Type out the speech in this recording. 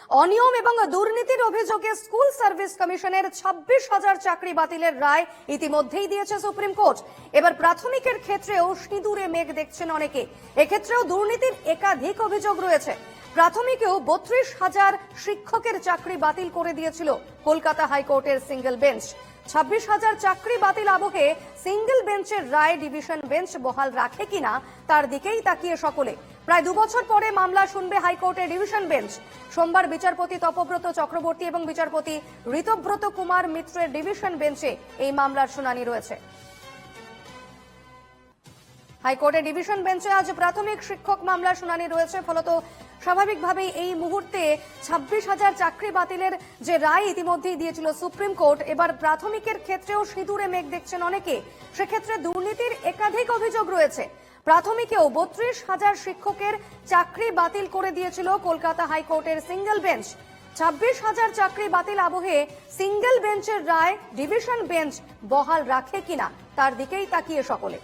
অনিয়ম এবং দুর্নীতির অভিযোগে স্কুল সার্ভিস কমিশনের 26,000 চাকরি বাতিলের রায় ইতিমধ্যেই দিয়েছে সুপ্রিম কোর্ট। এবার প্রাথমিকের ক্ষেত্রেও সিঁদুরে মেঘ দেখছেন অনেকে। এক্ষেত্রেও দুর্নীতির একাধিক অভিযোগ রয়েছে। প্রাথমিকেও 32,000 শিক্ষকের চাকরি বাতিল করে দিয়েছিল কলকাতা হাইকোর্টের সিঙ্গেল বেঞ্চ। 26,000 চাকরি বাতিল আবহে সিঙ্গেল বেঞ্চের রায় ডিভিশন বেঞ্চ বহাল রাখে কিনা তার দিকেই তাকিয়ে সকলে। প্রায় 2 বছর পরে মামলা শুনবে হাইকোর্টের ডিভিশন বেঞ্চ। সোমবার বিচারপতি তপব্রত চক্রবর্তী এবং বিচারপতি ঋতব্রত কুমার মিত্রের ডিভিশন বেঞ্চে এই মামলার শুনানি রয়েছে। হাইকোর্টের ডিভিশন বেঞ্চে আজ প্রাথমিক শিক্ষক মামলার শুনানি রয়েছে। ফলত স্বাভাবিকভাবেই এই মুহূর্তে 26,000 চাকরি বাতিলের যে রায় ইতিমধ্যেই দিয়েছিল সুপ্রিম কোর্ট, এবার প্রাথমিকের ক্ষেত্রেও সিঁদুরে মেঘ দেখছেন অনেকে। সেক্ষেত্রে দুর্নীতির একাধিক অভিযোগ রয়েছে। প্রাথমিকেও 32,000 শিক্ষকের চাকরি বাতিল করে দিয়েছিল কলকাতা হাইকোর্টের সিঙ্গেল বেঞ্চ। 26,000 চাকরি বাতিল আবহে সিঙ্গেল বেঞ্চের রায় ডিভিশন বেঞ্চ বহাল রাখে কিনা তার দিকেই তাকিয়ে সকলে।